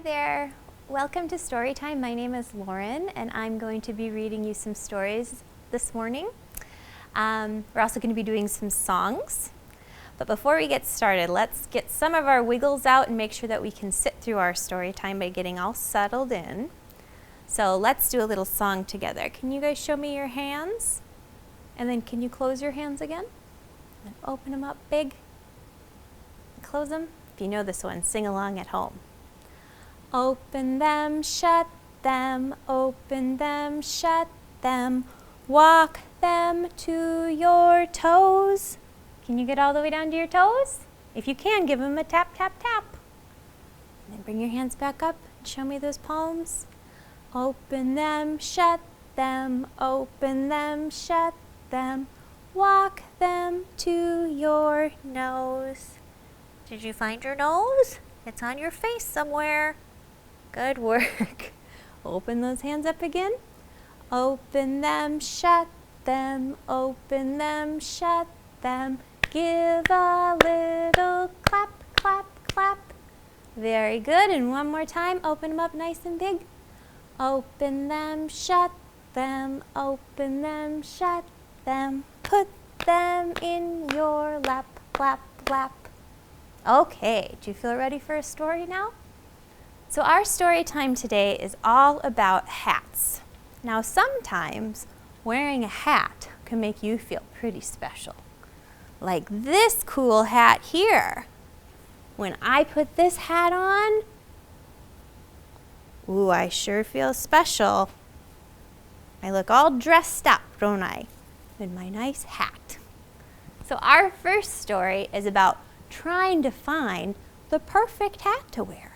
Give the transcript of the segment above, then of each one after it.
there. Welcome to Storytime. My name is Lauren, and I'm going to be reading you some stories this morning. We're also going to be doing some songs. But before we get started, let's get some of our wiggles out and make sure that we can sit through our story time by getting all settled in. So let's do a little song together. Can you guys show me your hands? And then can you close your hands again? And open them up big. Close them. If you know this one, sing along at home. Open them, shut them, open them, shut them, walk them to your toes. Can you get all the way down to your toes? If you can, give them a tap, tap, tap. And then bring your hands back up and show me those palms. Open them, shut them, open them, shut them, walk them to your nose. Did you find your nose? It's on your face somewhere. Good work. Open those hands up again. Open them, shut them, open them, shut them. Give a little clap, clap, clap. Very good. And one more time. Open them up nice and big. Open them, shut them, open them, shut them. Put them in your lap, flap, flap. Okay, do you feel ready for a story now? So our story time today is all about hats. Now sometimes wearing a hat can make you feel pretty special. Like this cool hat here. When I put this hat on, ooh, I sure feel special. I look all dressed up, don't I? In my nice hat. So our first story is about trying to find the perfect hat to wear.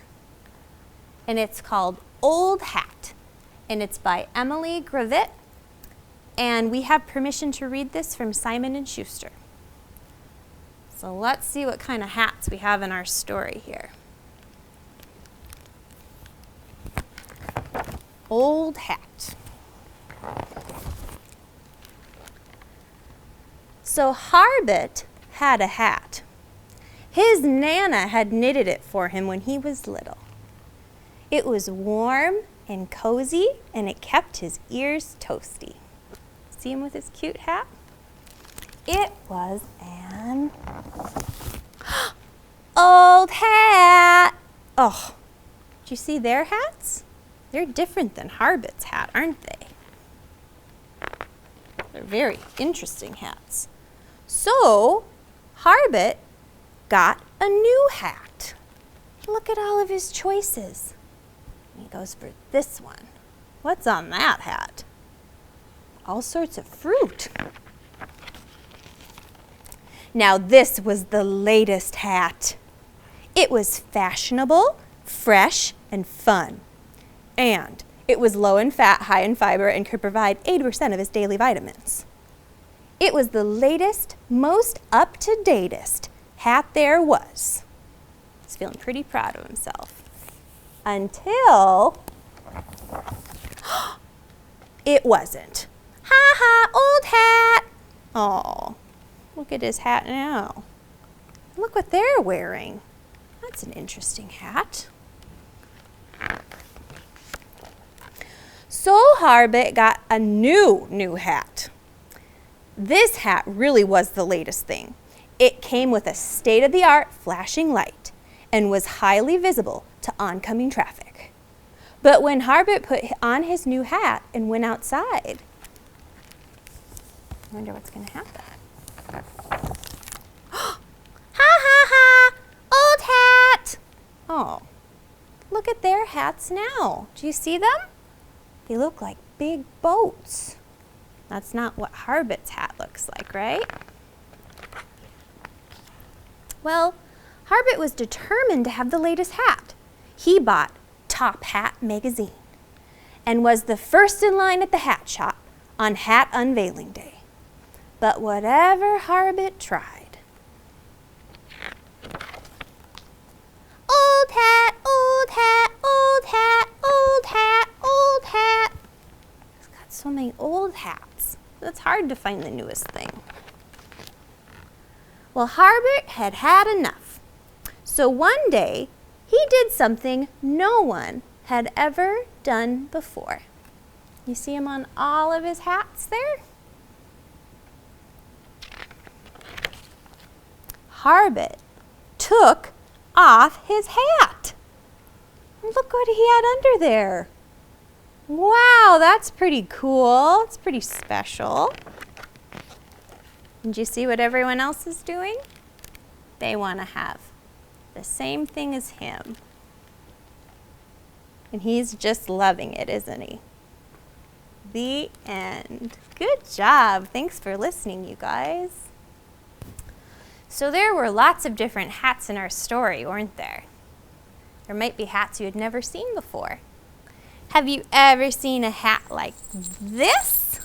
And it's called Old Hat. And it's by Emily Gravett. And we have permission to read this from Simon Schuster. So let's see what kind of hats we have in our story here. Old hat. So Harbit had a hat. His Nana had knitted it for him when he was little. It was warm and cozy, and it kept his ears toasty. See him with his cute hat? It was an old hat. Oh, did you see their hats? They're different than Harbit's hat, aren't they? They're very interesting hats. So, Harbit got a new hat. Look at all of his choices. He goes for this one. What's on that hat? All sorts of fruit. Now this was the latest hat. It was fashionable, fresh, and fun. And it was low in fat, high in fiber, and could provide 80% of his daily vitamins. It was the latest, most up-to-datest hat there was. He's feeling pretty proud of himself. Until it wasn't. Ha ha, old hat. Oh, look at his hat now. Look what they're wearing. That's an interesting hat. So Harbit got a new hat. This hat really was the latest thing. It came with a state-of-the-art flashing light and was highly visible to oncoming traffic. But when Harbit put on his new hat and went outside, I wonder what's going to happen. Ha ha ha! Old hat! Oh, look at their hats now. Do you see them? They look like big boats. That's not what Harbit's hat looks like, right? Well, Harbit was determined to have the latest hat. He bought Top Hat magazine and was the first in line at the hat shop on Hat Unveiling Day. But whatever Harbit tried. Old hat, old hat, old hat, old hat, old hat. He's got so many old hats. It's hard to find the newest thing. Well, Harbit had had enough. So one day, He did something no one had ever done before. You see him on all of his hats there? Harbit took off his hat. Look what he had under there. Wow, that's pretty cool. It's pretty special. Did you see what everyone else is doing? They want to have the same thing as him. And he's just loving it, isn't he? The end. Good job. Thanks for listening, you guys. So there were lots of different hats in our story, weren't there? There might be hats you had never seen before. Have you ever seen a hat like this?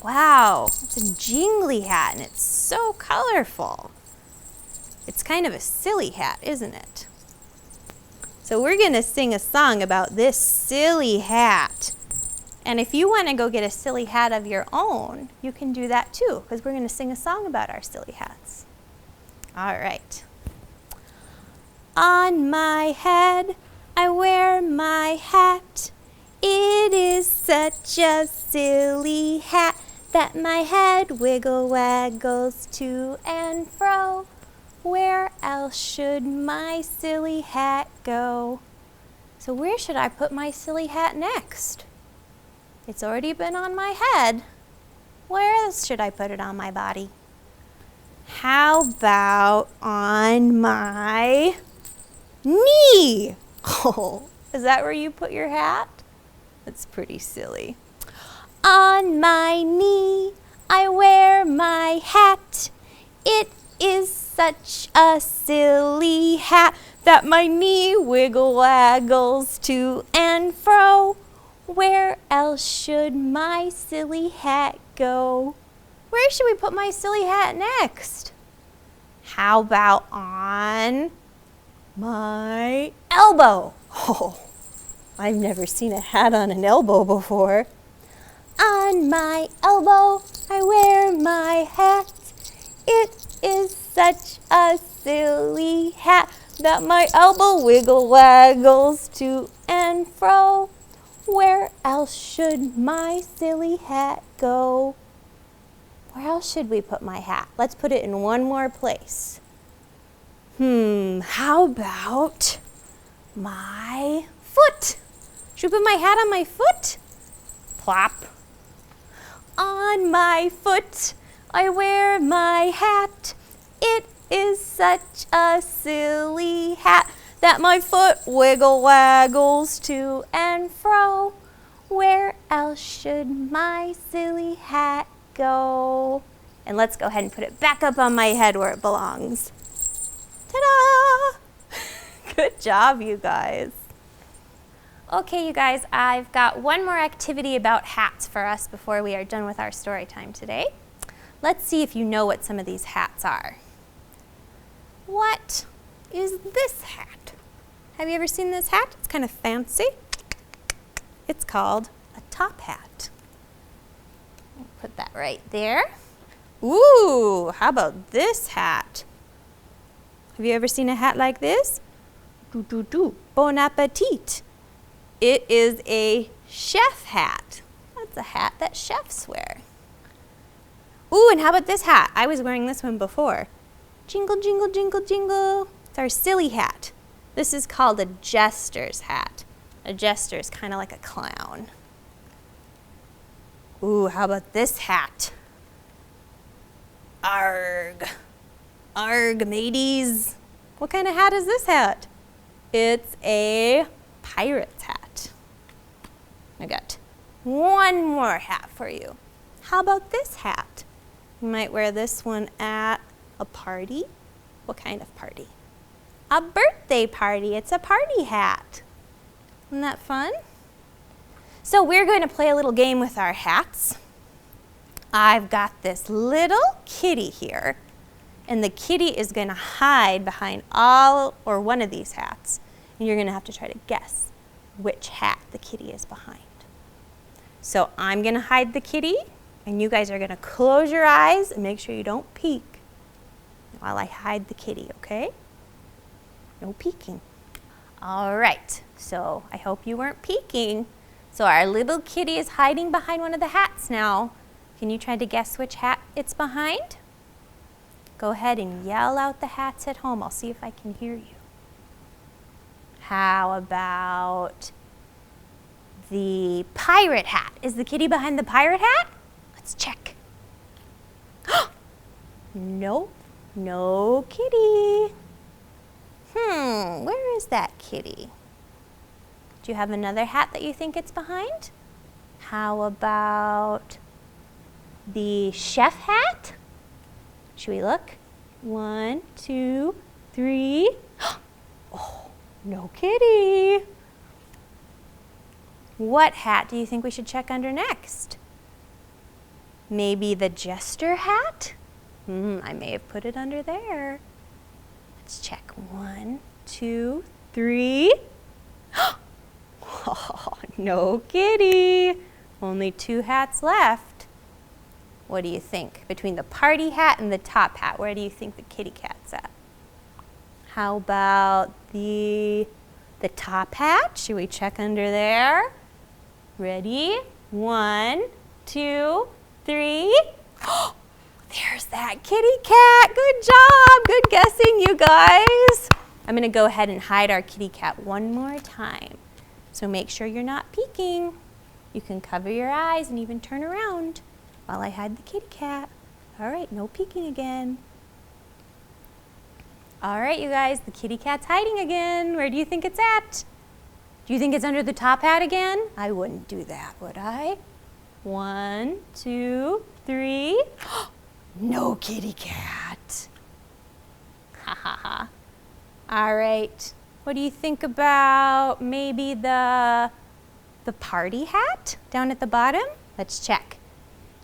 Wow, it's a jingly hat and it's so colorful. It's kind of a silly hat, isn't it? So we're going to sing a song about this silly hat. And if you want to go get a silly hat of your own, you can do that too, because we're going to sing a song about our silly hats. All right. On my head, I wear my hat. It is such a silly hat that my head wiggle waggles to and fro. Where else should my silly hat go? So where should I put my silly hat next? It's already been on my head. Where else should I put it on my body? How about on my knee? Oh, is that where you put your hat? That's pretty silly. On my knee, I wear my hat. It is such a silly hat that my knee wiggle waggles to and fro. Where else should my silly hat go? Where should we put my silly hat next? How about on my elbow? Oh, I've never seen a hat on an elbow before. On my elbow, I wear my hat. It is such a silly hat that my elbow wiggle waggles to and fro. Where else should my silly hat go? Where else should we put my hat? Let's put it in one more place. How about my foot? Should we put my hat on my foot? Plop. On my foot, I wear my hat. It is such a silly hat that my foot wiggle waggles to and fro. Where else should my silly hat go? And let's go ahead and put it back up on my head where it belongs. Ta-da! Good job, you guys. Okay, you guys, I've got one more activity about hats for us before we are done with our story time today. Let's see if you know what some of these hats are. What is this hat? Have you ever seen this hat? It's kind of fancy. It's called a top hat. Put that right there. Ooh, how about this hat? Have you ever seen a hat like this? Bon appetit. It is a chef hat. That's a hat that chefs wear. Ooh, and how about this hat? I was wearing this one before. Jingle, jingle, jingle, jingle. It's our silly hat. This is called a jester's hat. A jester is kind of like a clown. Ooh, how about this hat? Arg. Arg, mateys. What kind of hat is this hat? It's a pirate's hat. I got one more hat for you. How about this hat? You might wear this one at a party. What kind of party? A birthday party. It's a party hat. Isn't that fun? So we're going to play a little game with our hats. I've got this little kitty here, and the kitty is going to hide behind all or one of these hats, and you're going to have to try to guess which hat the kitty is behind. So I'm going to hide the kitty, and you guys are going to close your eyes and make sure you don't peek while I hide the kitty, okay? No peeking. All right, so I hope you weren't peeking. So our little kitty is hiding behind one of the hats now. Can you try to guess which hat it's behind? Go ahead and yell out the hats at home. I'll see if I can hear you. How about the pirate hat? Is the kitty behind the pirate hat? Let's check. Nope, no kitty. Where is that kitty? Do you have another hat that you think it's behind? How about the chef hat? Should we look? 1, 2, 3. Oh, no kitty. What hat do you think we should check under next? Maybe the jester hat? I may have put it under there. Let's check. 1, 2, 3. Oh, no kitty. Only 2 hats left. What do you think? Between the party hat and the top hat, where do you think the kitty cat's at? How about the top hat? Should we check under there? Ready? 1, 2, 3. There's that kitty cat. Good job. Good guessing, you guys. I'm going to go ahead and hide our kitty cat one more time. So make sure you're not peeking. You can cover your eyes and even turn around while I hide the kitty cat. All right, no peeking again. All right, you guys, the kitty cat's hiding again. Where do you think it's at? Do you think it's under the top hat again? I wouldn't do that, would I? 1, 2, 3. No kitty cat. Ha ha ha. All right. What do you think about maybe the party hat down at the bottom? Let's check.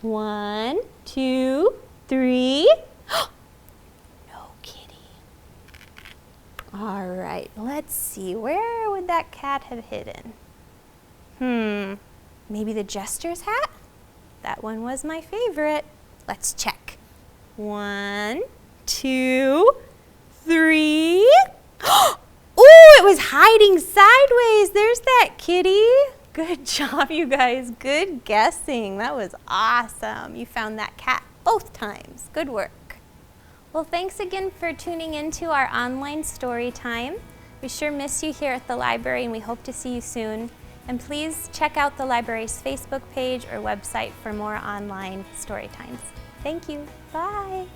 1, 2, 3. No kitty. All right. Let's see. Where would that cat have hidden? Maybe the jester's hat? That one was my favorite. Let's check. 1, 2, 3. Oh, it was hiding sideways. There's that kitty. Good job, you guys. Good guessing. That was awesome. You found that cat both times. Good work. Well, thanks again for tuning into our online story time. We sure miss you here at the library, and we hope to see you soon. And please check out the library's Facebook page or website for more online story times. Thank you. Bye.